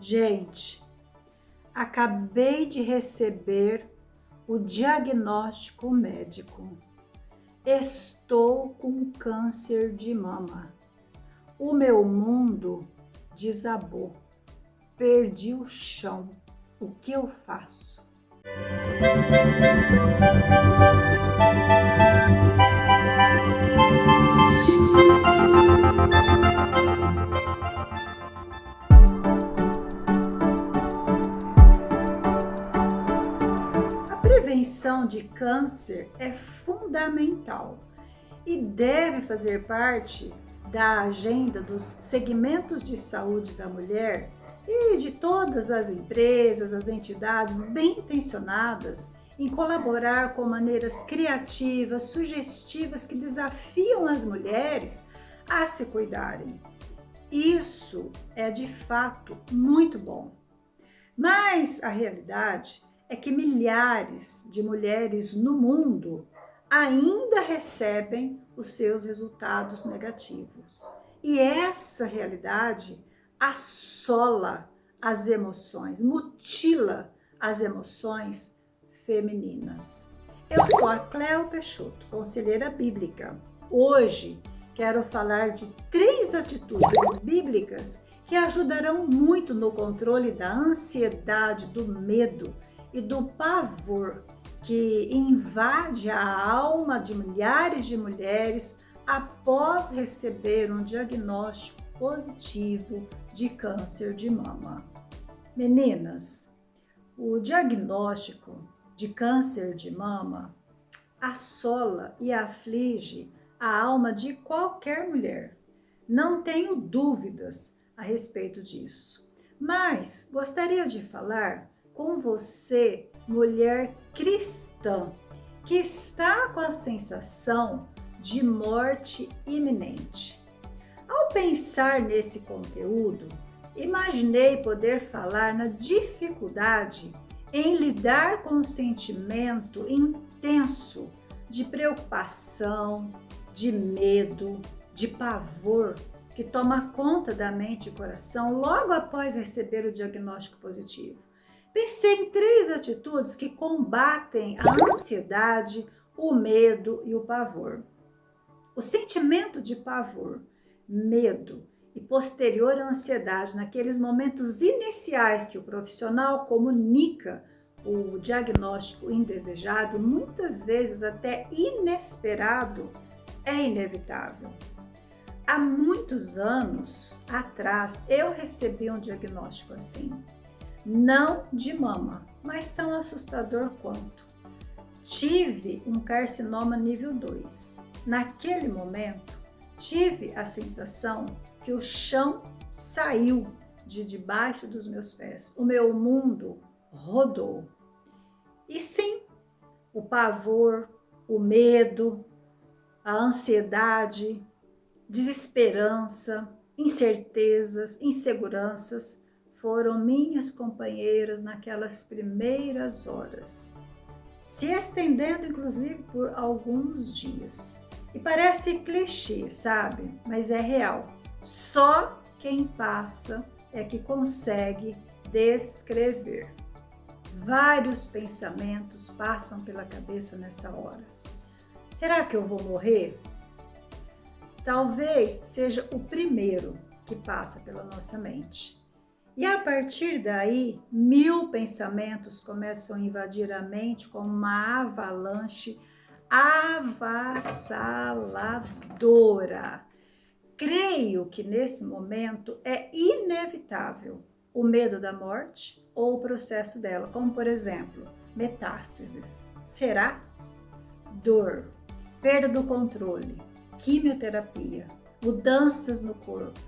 Gente, acabei de receber o diagnóstico médico. Estou com câncer de mama. O meu mundo desabou. Perdi o chão. O que eu faço? A prevenção de câncer é fundamental e deve fazer parte da agenda dos segmentos de saúde da mulher e de todas as empresas, as entidades bem intencionadas em colaborar com maneiras criativas, sugestivas que desafiam as mulheres a se cuidarem. Isso é de fato muito bom. Mas a realidade é que milhares de mulheres no mundo ainda recebem os seus resultados negativos. E essa realidade assola as emoções, mutila as emoções femininas. Eu sou a Cleo Peixoto, conselheira bíblica. Hoje quero falar de 3 atitudes bíblicas que ajudarão muito no controle da ansiedade, do medo e do pavor que invade a alma de milhares de mulheres após receber um diagnóstico positivo de câncer de mama. Meninas, o diagnóstico de câncer de mama assola e aflige a alma de qualquer mulher. Não tenho dúvidas a respeito disso. Mas gostaria de falar com você, mulher cristã, que está com a sensação de morte iminente. Ao pensar nesse conteúdo, imaginei poder falar na dificuldade em lidar com o sentimento intenso de preocupação, de medo, de pavor que toma conta da mente e coração logo após receber o diagnóstico positivo. Pensei em 3 atitudes que combatem a ansiedade, o medo e o pavor. O sentimento de pavor, medo e posterior ansiedade naqueles momentos iniciais que o profissional comunica o diagnóstico indesejado, muitas vezes até inesperado, é inevitável. Há muitos anos atrás, eu recebi um diagnóstico assim. Não de mama, mas tão assustador quanto. Tive um carcinoma nível 2. Naquele momento, tive a sensação que o chão saiu de debaixo dos meus pés. O meu mundo rodou. E sim, o pavor, o medo, a ansiedade, desesperança, incertezas, inseguranças foram minhas companheiras naquelas primeiras horas, se estendendo inclusive por alguns dias. E parece clichê, sabe? Mas é real. Só quem passa é que consegue descrever. Vários pensamentos passam pela cabeça nessa hora. Será que eu vou morrer? Talvez seja o primeiro que passa pela nossa mente. E a partir daí, 1000 pensamentos começam a invadir a mente como uma avalanche avassaladora. Creio que nesse momento é inevitável o medo da morte ou o processo dela, como por exemplo, metástases. Será? Dor, perda do controle, quimioterapia, mudanças no corpo,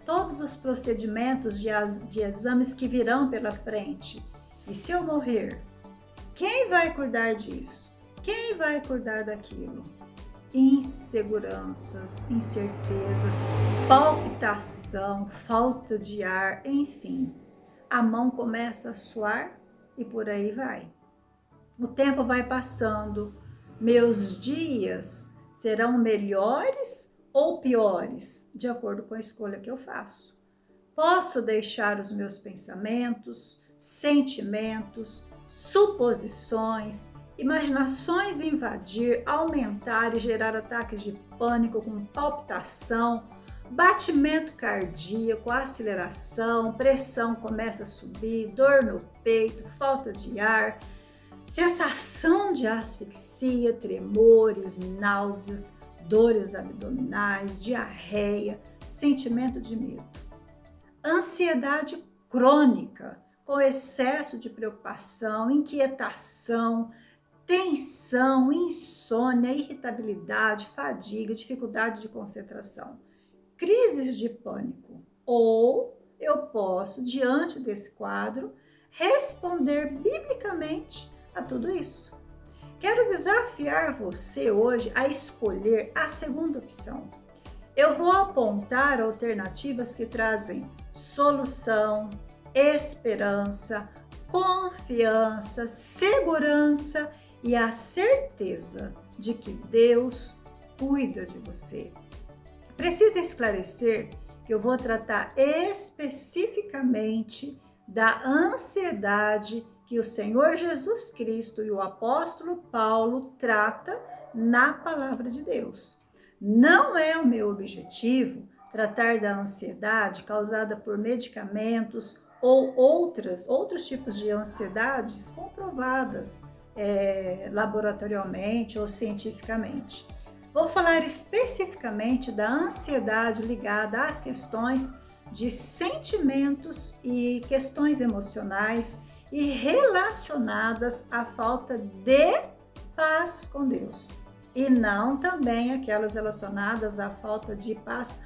todos os procedimentos de exames que virão pela frente. E se eu morrer, quem vai cuidar disso? Quem vai cuidar daquilo? Inseguranças, incertezas, palpitação, falta de ar, enfim. A mão começa a suar e por aí vai. O tempo vai passando, meus dias serão melhores ou piores, de acordo com a escolha que eu faço. Posso deixar os meus pensamentos, sentimentos, suposições, imaginações invadir, aumentar e gerar ataques de pânico com palpitação, batimento cardíaco, aceleração, pressão começa a subir, dor no peito, falta de ar, sensação de asfixia, tremores, náuseas, dores abdominais, diarreia, sentimento de medo. Ansiedade crônica, com excesso de preocupação, inquietação, tensão, insônia, irritabilidade, fadiga, dificuldade de concentração, crises de pânico. Ou eu posso, diante desse quadro, responder biblicamente a tudo isso. Quero desafiar você hoje a escolher a segunda opção. Eu vou apontar alternativas que trazem solução, esperança, confiança, segurança e a certeza de que Deus cuida de você. Preciso esclarecer que eu vou tratar especificamente da ansiedade que o Senhor Jesus Cristo e o apóstolo Paulo trata na palavra de Deus. Não é o meu objetivo tratar da ansiedade causada por medicamentos ou outros tipos de ansiedades comprovadas laboratorialmente ou cientificamente. Vou falar especificamente da ansiedade ligada às questões de sentimentos e questões emocionais e relacionadas à falta de paz com Deus. E não também aquelas relacionadas à falta de paz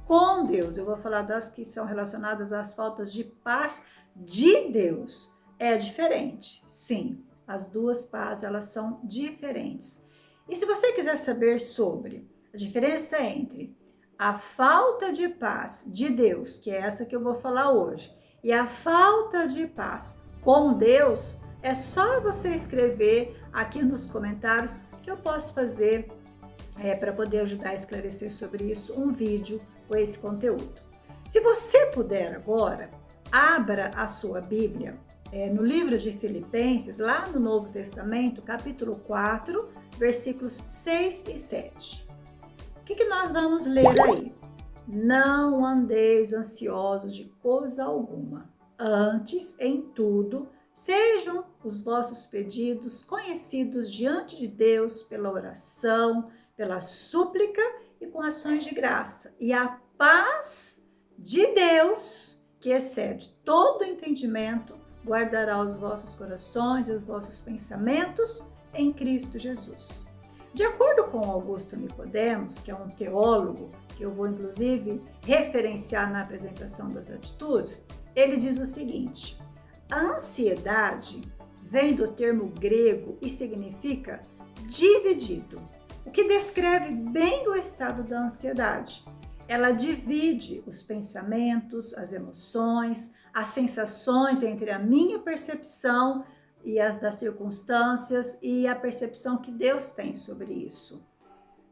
com Deus. Eu vou falar das que são relacionadas às faltas de paz de Deus. É diferente, sim. As duas pazes, elas são diferentes. E se você quiser saber sobre a diferença entre a falta de paz de Deus, que é essa que eu vou falar hoje, e a falta de paz com Deus, é só você escrever aqui nos comentários que eu posso fazer para poder ajudar a esclarecer sobre isso um vídeo com esse conteúdo. Se você puder agora, abra a sua Bíblia no livro de Filipenses, lá no Novo Testamento, capítulo 4, versículos 6 e 7. O que nós vamos ler aí? Não andeis ansiosos de coisa alguma, antes, em tudo, sejam os vossos pedidos conhecidos diante de Deus pela oração, pela súplica e com ações de graça. E a paz de Deus, que excede todo entendimento, guardará os vossos corações e os vossos pensamentos em Cristo Jesus. De acordo com Augusto Nicodemos, que é um teólogo, que eu vou inclusive referenciar na apresentação das atitudes, ele diz o seguinte: a ansiedade vem do termo grego e significa dividido, o que descreve bem o estado da ansiedade. Ela divide os pensamentos, as emoções, as sensações entre a minha percepção e as das circunstâncias e a percepção que Deus tem sobre isso.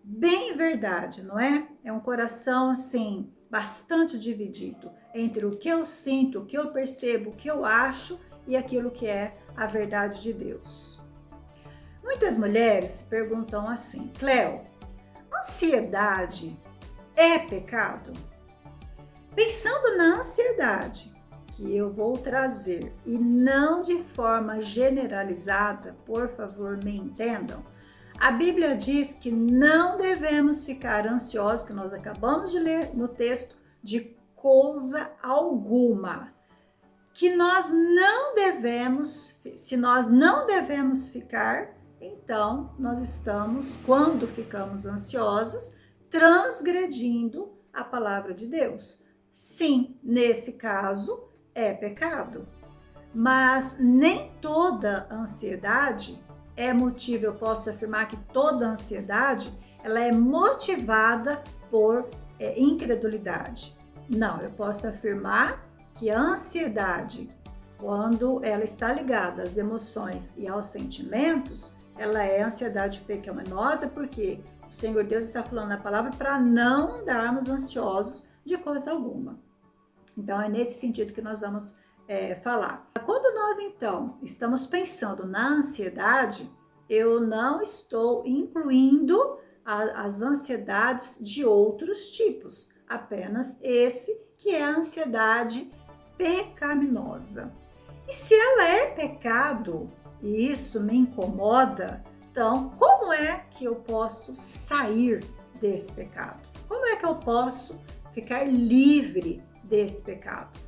Bem verdade, não é? É um coração assim, bastante dividido entre o que eu sinto, o que eu percebo, o que eu acho e aquilo que é a verdade de Deus. Muitas mulheres perguntam assim: Cleo, ansiedade é pecado? Pensando na ansiedade que eu vou trazer e não de forma generalizada, por favor, me entendam. A Bíblia diz que não devemos ficar ansiosos, que nós acabamos de ler no texto, de coisa alguma. Que nós não devemos, se nós não devemos ficar, então nós estamos, quando ficamos ansiosos, transgredindo a palavra de Deus. Sim, nesse caso, é pecado. Mas nem toda ansiedade é motivo, eu posso afirmar que toda ansiedade, ela é motivada por incredulidade. Não, eu posso afirmar que a ansiedade, quando ela está ligada às emoções e aos sentimentos, ela é ansiedade pecaminosa, porque o Senhor Deus está falando na palavra para não andarmos ansiosos de coisa alguma. Então, é nesse sentido que nós vamos falar. Quando nós, então, estamos pensando na ansiedade, eu não estou incluindo as ansiedades de outros tipos, apenas esse que é a ansiedade pecaminosa. E se ela é pecado e isso me incomoda, então como é que eu posso sair desse pecado? Como é que eu posso ficar livre desse pecado?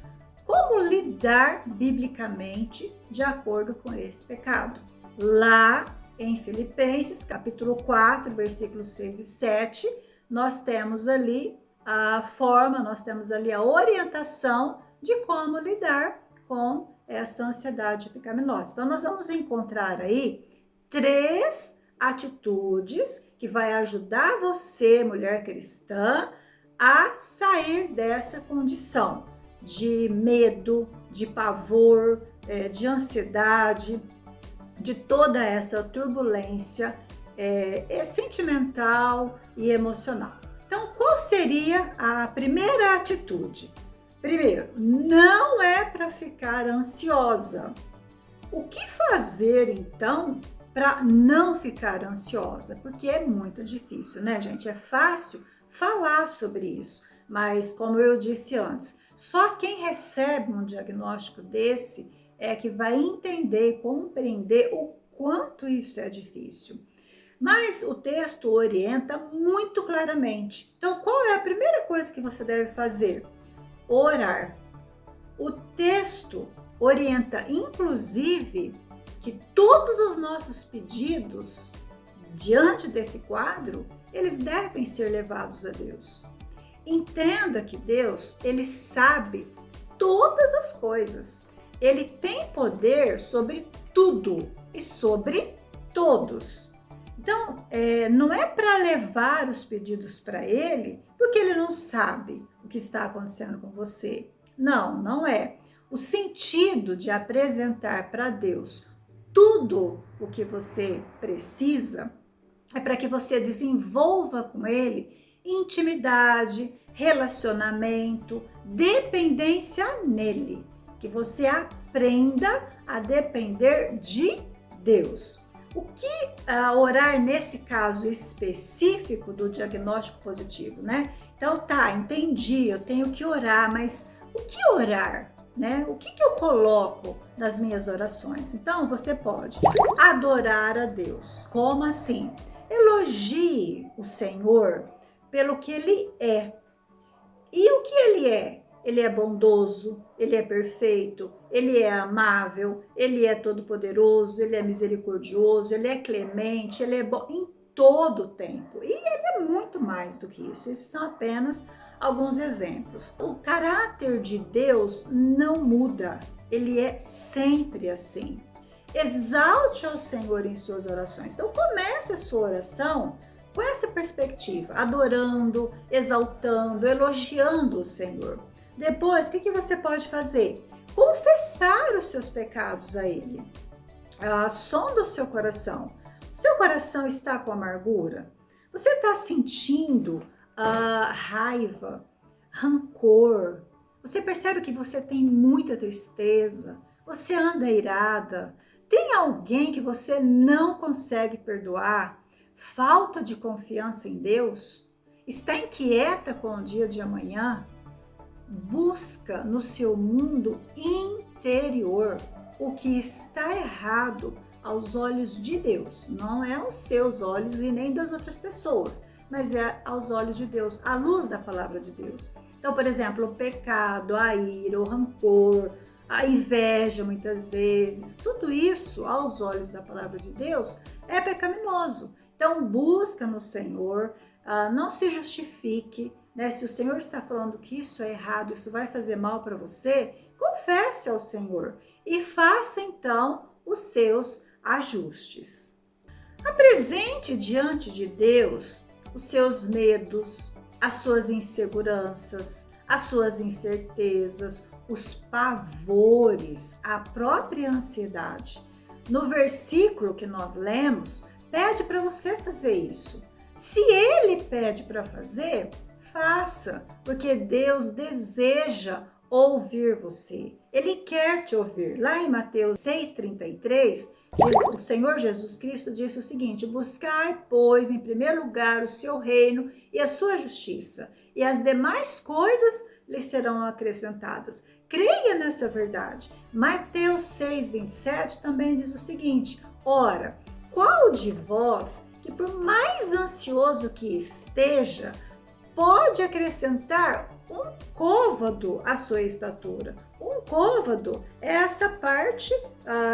Como lidar biblicamente de acordo com esse pecado? Lá em Filipenses, capítulo 4, versículos 6 e 7, nós temos ali a forma, nós temos ali a orientação de como lidar com essa ansiedade pecaminosa. Então, nós vamos encontrar aí 3 atitudes que vai ajudar você, mulher cristã, a sair dessa condição de medo, de pavor, de ansiedade, de toda essa turbulência sentimental e emocional. Então, qual seria a primeira atitude? Primeiro, não é para ficar ansiosa. O que fazer, então, para não ficar ansiosa? Porque é muito difícil, né, gente? É fácil falar sobre isso, mas como eu disse antes, só quem recebe um diagnóstico desse é que vai entender e compreender o quanto isso é difícil. Mas o texto orienta muito claramente. Então, qual é a primeira coisa que você deve fazer? Orar. O texto orienta, inclusive, que todos os nossos pedidos, diante desse quadro, eles devem ser levados a Deus. Entenda que Deus, ele sabe todas as coisas. Ele tem poder sobre tudo e sobre todos. Então, não é para levar os pedidos para ele, porque ele não sabe o que está acontecendo com você. Não, não é. O sentido de apresentar para Deus tudo o que você precisa é para que você desenvolva com ele intimidade, relacionamento, dependência nele. Que você aprenda a depender de Deus. O que orar nesse caso específico do diagnóstico positivo, né? Então tá, entendi, eu tenho que orar, mas o que orar? Né? O que eu coloco nas minhas orações? Então você pode adorar a Deus. Como assim? Elogie o Senhor pelo que Ele é. E o que Ele é? Ele é bondoso, Ele é perfeito, Ele é amável, Ele é todo-poderoso, Ele é misericordioso, Ele é clemente, Ele é bom em todo o tempo. E Ele é muito mais do que isso. Esses são apenas alguns exemplos. O caráter de Deus não muda. Ele é sempre assim. Exalte ao Senhor em suas orações. Então comece a sua oração com essa perspectiva, adorando, exaltando, elogiando o Senhor. Depois, o que você pode fazer? Confessar os seus pecados a Ele. Sonda o seu coração. O seu coração está com amargura? Você está sentindo raiva, rancor? Você percebe que você tem muita tristeza? Você anda irada? Tem alguém que você não consegue perdoar? Falta de confiança em Deus? Está inquieta com o dia de amanhã? Busca no seu mundo interior o que está errado aos olhos de Deus. Não é aos seus olhos e nem das outras pessoas, mas é aos olhos de Deus, à luz da palavra de Deus. Então, por exemplo, o pecado, a ira, o rancor, a inveja muitas vezes, tudo isso aos olhos da palavra de Deus é pecaminoso. Então, busca no Senhor, não se justifique, né? Se o Senhor está falando que isso é errado, isso vai fazer mal para você, confesse ao Senhor e faça então os seus ajustes. Apresente diante de Deus os seus medos, as suas inseguranças, as suas incertezas, os pavores, a própria ansiedade. No versículo que nós lemos, pede para você fazer isso. Se ele pede para fazer, faça, porque Deus deseja ouvir você. Ele quer te ouvir. Lá em Mateus 6,33, o Senhor Jesus Cristo disse o seguinte: buscai, pois, em primeiro lugar o seu reino e a sua justiça, e as demais coisas lhe serão acrescentadas. Creia nessa verdade. Mateus 6,27 também diz o seguinte: ora, qual de vós, que por mais ansioso que esteja, pode acrescentar um côvado à sua estatura? Um côvado é essa parte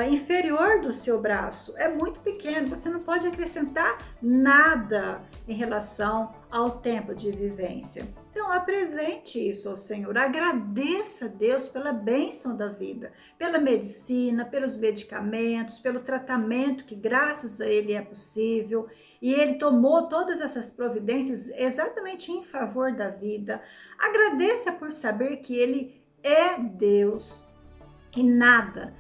inferior do seu braço, é muito pequeno, você não pode acrescentar nada em relação ao tempo de vivência. Então, apresente isso ao Senhor, agradeça a Deus pela bênção da vida, pela medicina, pelos medicamentos, pelo tratamento que graças a Ele é possível, e Ele tomou todas essas providências exatamente em favor da vida. Agradeça por saber que Ele é Deus e nada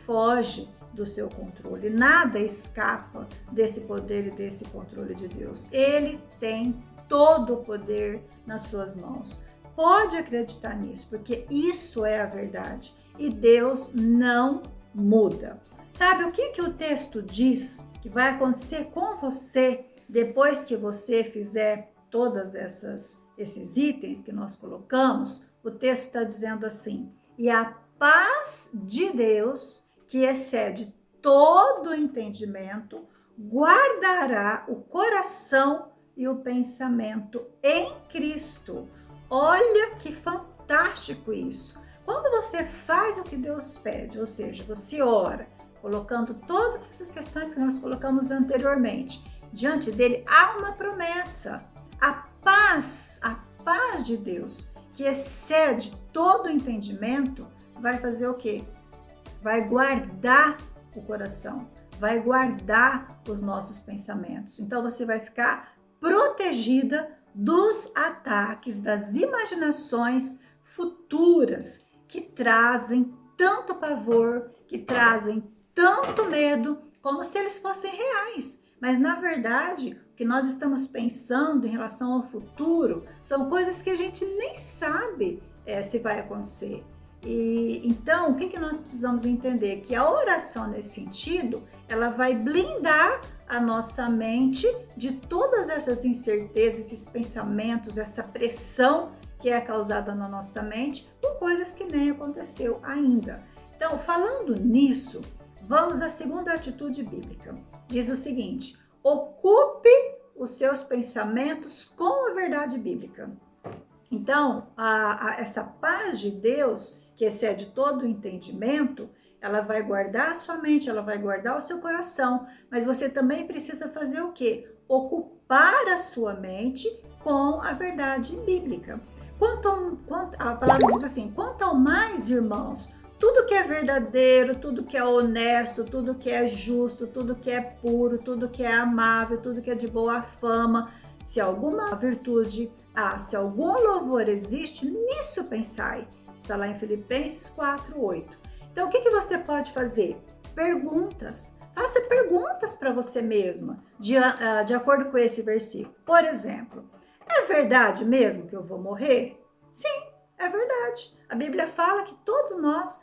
foge do seu controle, nada escapa desse poder e desse controle de Deus. Ele tem todo o poder nas suas mãos. Pode acreditar nisso, porque isso é a verdade e Deus não muda. Sabe o que o texto diz que vai acontecer com você depois que você fizer todas esses itens que nós colocamos? O texto está dizendo assim: e a paz de Deus, que excede todo o entendimento, guardará o coração e o pensamento em Cristo. Olha que fantástico isso! Quando você faz o que Deus pede, ou seja, você ora, colocando todas essas questões que nós colocamos anteriormente, diante dele há uma promessa. A paz de Deus, que excede todo o entendimento, vai fazer o quê? Vai guardar o coração, vai guardar os nossos pensamentos. Então você vai ficar protegida dos ataques, das imaginações futuras que trazem tanto pavor, que trazem tanto medo, como se eles fossem reais. Mas na verdade, o que nós estamos pensando em relação ao futuro são coisas que a gente nem sabe se vai acontecer. E então, o que nós precisamos entender? Que a oração nesse sentido, ela vai blindar a nossa mente de todas essas incertezas, esses pensamentos, essa pressão que é causada na nossa mente por coisas que nem aconteceu ainda. Então, falando nisso, vamos à segunda atitude bíblica. Diz o seguinte: ocupe os seus pensamentos com a verdade bíblica. Então, essa paz de Deus, que excede todo o entendimento, ela vai guardar a sua mente, ela vai guardar o seu coração, mas você também precisa fazer o quê? Ocupar a sua mente com a verdade bíblica. A palavra diz assim: quanto ao mais, irmãos, tudo que é verdadeiro, tudo que é honesto, tudo que é justo, tudo que é puro, tudo que é amável, tudo que é de boa fama, se alguma virtude se algum louvor existe, nisso pensai. Está lá em Filipenses 4:8. Então, o que você pode fazer? Perguntas. Faça perguntas para você mesma, de acordo com esse versículo. Por exemplo, é verdade mesmo que eu vou morrer? Sim, é verdade. A Bíblia fala que todos nós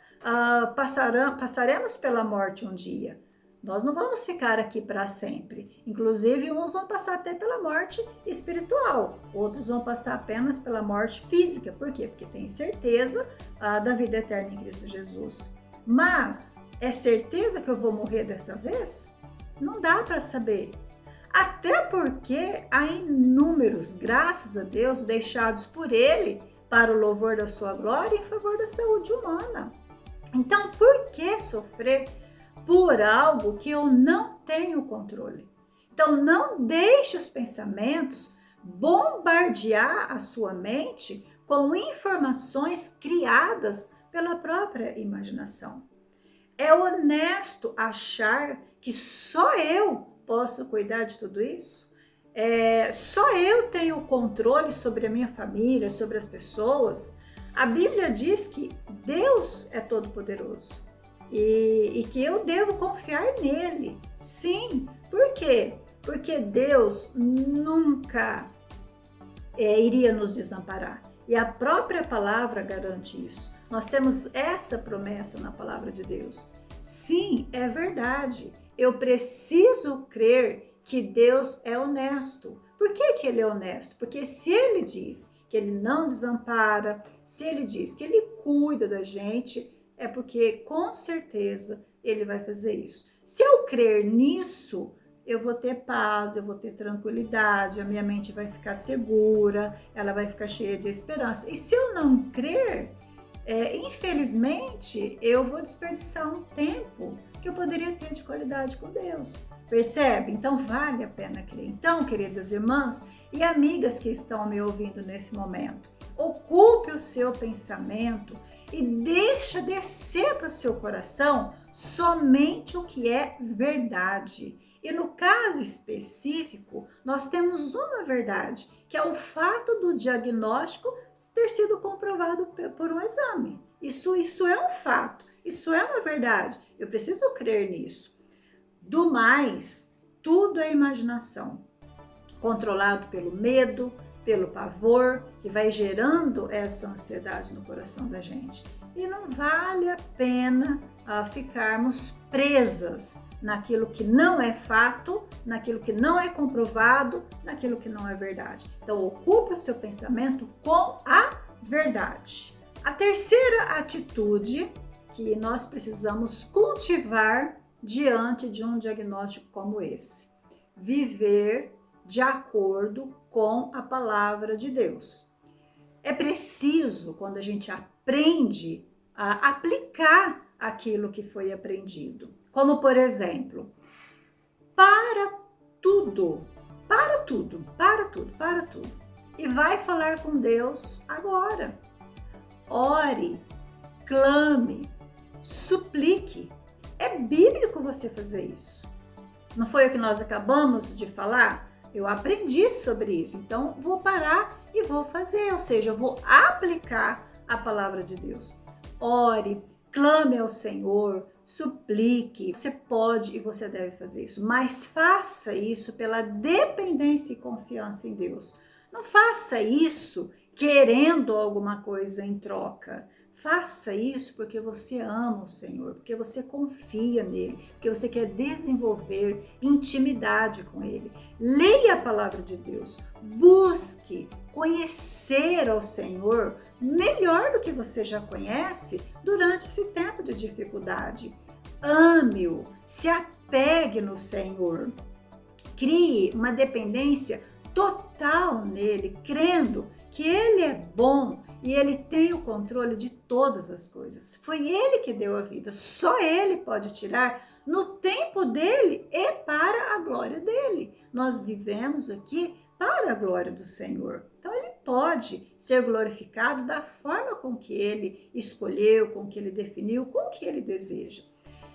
passaremos pela morte um dia. Nós não vamos ficar aqui para sempre. Inclusive, uns vão passar até pela morte espiritual, outros vão passar apenas pela morte física. Por quê? Porque tem certeza da vida eterna em Cristo Jesus. Mas é certeza que eu vou morrer dessa vez? Não dá para saber. Até porque há inúmeros, graças a Deus, deixados por Ele para o louvor da sua glória em favor da saúde humana. Então, por que sofrer por algo que eu não tenho controle? Então, não deixe os pensamentos bombardear a sua mente com informações criadas pela própria imaginação. É honesto achar que só eu posso cuidar de tudo isso? Só eu tenho o controle sobre a minha família, sobre as pessoas? A Bíblia diz que Deus é todo-poderoso e que eu devo confiar nele. Sim, por quê? Porque Deus nunca iria nos desamparar. E a própria palavra garante isso. Nós temos essa promessa na palavra de Deus. Sim, é verdade. Eu preciso crer que Deus é honesto. Por que que ele é honesto? Porque se ele diz que ele não desampara, se ele diz que ele cuida da gente, é porque com certeza ele vai fazer isso. Se eu crer nisso, eu vou ter paz, eu vou ter tranquilidade, a minha mente vai ficar segura, ela vai ficar cheia de esperança. E se eu não crer, infelizmente, eu vou desperdiçar um tempo que eu poderia ter de qualidade com Deus. Percebe? Então, vale a pena crer. Então, queridas irmãs e amigas que estão me ouvindo nesse momento, ocupe o seu pensamento e deixa descer para o seu coração somente o que é verdade. E no caso específico, nós temos uma verdade, que é o fato do diagnóstico ter sido comprovado por um exame. Isso é um fato, isso é uma verdade. Eu preciso crer nisso. Do mais, tudo é imaginação, controlado pelo medo, pelo pavor, que vai gerando essa ansiedade no coração da gente. E não vale a pena ficarmos presas naquilo que não é fato, naquilo que não é comprovado, naquilo que não é verdade. Então, ocupe o seu pensamento com a verdade. A terceira atitude que nós precisamos cultivar diante de um diagnóstico como esse: viver de acordo com a palavra de Deus. É preciso, quando a gente aprende, a aplicar aquilo que foi aprendido. Como, por exemplo, para tudo, e vai falar com Deus agora. Ore, clame, suplique. É bíblico você fazer isso. Não foi o que nós acabamos de falar? Eu aprendi sobre isso, então vou parar e vou fazer, ou seja, eu vou aplicar a palavra de Deus. Ore, clame ao Senhor, suplique. Você pode e você deve fazer isso, mas faça isso pela dependência e confiança em Deus. Não faça isso querendo alguma coisa em troca. Faça isso porque você ama o Senhor, porque você confia nele, porque você quer desenvolver intimidade com ele. Leia a palavra de Deus, busque conhecer ao Senhor melhor do que você já conhece durante esse tempo de dificuldade. Ame-o, se apegue no Senhor, crie uma dependência total nele, crendo que ele é bom e ele tem o controle de todas as coisas. Foi ele que deu a vida, só ele pode tirar no tempo dele e para a glória dele. Nós vivemos aqui para a glória do Senhor. Então ele pode ser glorificado da forma com que ele escolheu, com que ele definiu, com que ele deseja.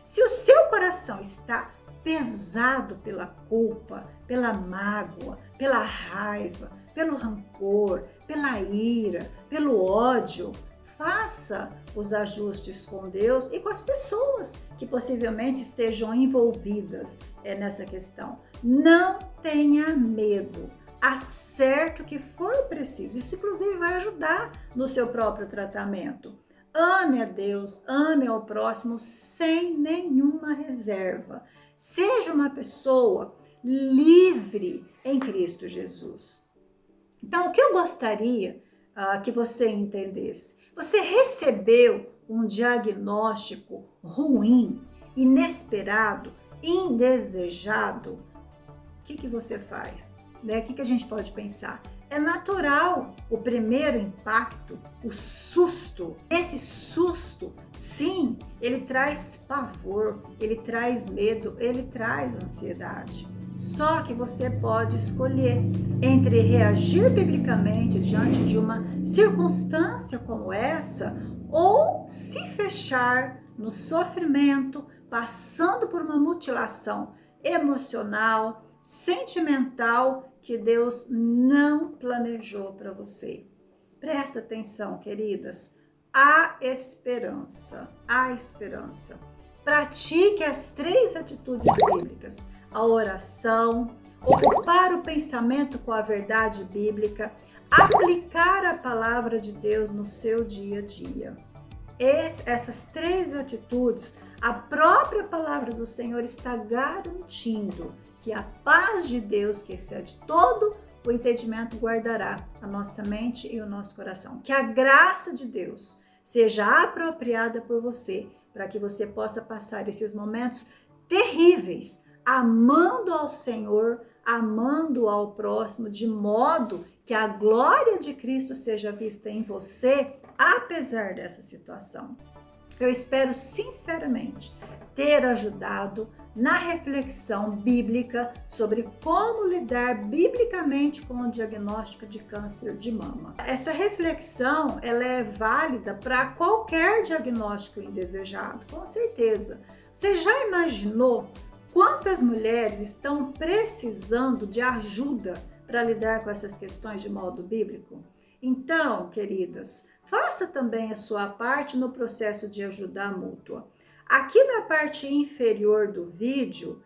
Se o seu coração está pesado pela culpa, pela mágoa, pela raiva, pelo rancor, pela ira, pelo ódio, faça os ajustes com Deus e com as pessoas que possivelmente estejam envolvidas nessa questão. Não tenha medo, acerte o que for preciso. Isso, inclusive, vai ajudar no seu próprio tratamento. Ame a Deus, ame ao próximo sem nenhuma reserva. Seja uma pessoa livre em Cristo Jesus. Então, o que eu gostaria que você entendesse? Você recebeu um diagnóstico ruim, inesperado, indesejado. O que você faz? O que a gente pode pensar? É natural o primeiro impacto, o susto. Esse susto, sim, ele traz pavor, ele traz medo, ele traz ansiedade. Só que você pode escolher entre reagir biblicamente diante de uma circunstância como essa ou se fechar no sofrimento, passando por uma mutilação emocional, sentimental que Deus não planejou para você. Presta atenção, queridas. Há esperança, há esperança. Pratique as 3 atitudes bíblicas: a oração, ocupar o pensamento com a verdade bíblica, aplicar a palavra de Deus no seu dia a dia. Essas 3 atitudes, a própria palavra do Senhor está garantindo que a paz de Deus, que excede todo o entendimento, guardará a nossa mente e o nosso coração. Que a graça de Deus seja apropriada por você, para que você possa passar esses momentos terríveis, amando ao Senhor, amando ao próximo, de modo que a glória de Cristo seja vista em você, apesar dessa situação. Eu espero sinceramente ter ajudado na reflexão bíblica sobre como lidar biblicamente com o diagnóstico de câncer de mama. Essa reflexão, ela é válida para qualquer diagnóstico indesejado, com certeza. Você já imaginou quantas mulheres estão precisando de ajuda para lidar com essas questões de modo bíblico? Então, queridas, faça também a sua parte no processo de ajuda mútua. Aqui na parte inferior do vídeo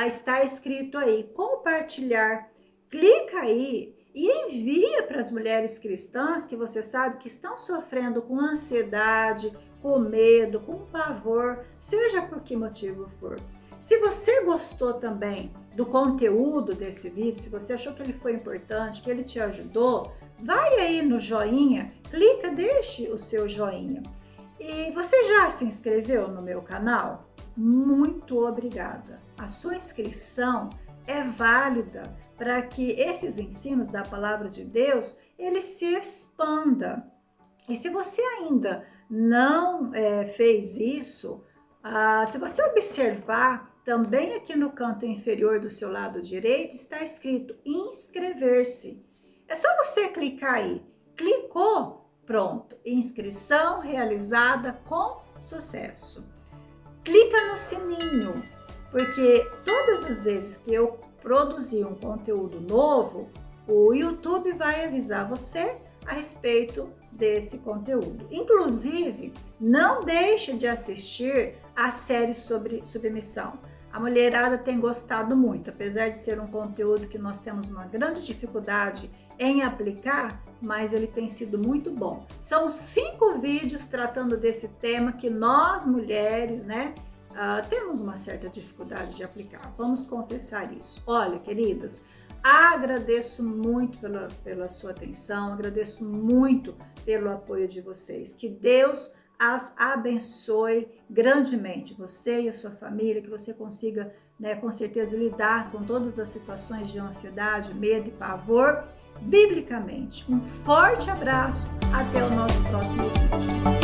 está escrito aí, compartilhar. Clica aí e envia para as mulheres cristãs que você sabe que estão sofrendo com ansiedade, com medo, com pavor, seja por que motivo for. Se você gostou também do conteúdo desse vídeo, se você achou que ele foi importante, que ele te ajudou, vai aí no joinha, clica, deixe o seu joinha. E você já se inscreveu no meu canal? Muito obrigada. A sua inscrição é válida para que esses ensinos da palavra de Deus, ele se expanda. E se você ainda não fez isso, se você observar, também aqui no canto inferior do seu lado direito está escrito inscrever-se. É só você clicar aí. Clicou, pronto. Inscrição realizada com sucesso. Clica no sininho, porque todas as vezes que eu produzir um conteúdo novo, o YouTube vai avisar você a respeito desse conteúdo. Inclusive, não deixe de assistir a série sobre submissão. A mulherada tem gostado muito, apesar de ser um conteúdo que nós temos uma grande dificuldade em aplicar, mas ele tem sido muito bom. São 5 vídeos tratando desse tema que nós mulheres, temos uma certa dificuldade de aplicar. Vamos confessar isso. Olha, queridas, agradeço muito pela sua atenção, agradeço muito pelo apoio de vocês. Que Deus as abençoe grandemente, você e a sua família, que você consiga, com certeza, lidar com todas as situações de ansiedade, medo e pavor, biblicamente. Um forte abraço, até o nosso próximo vídeo.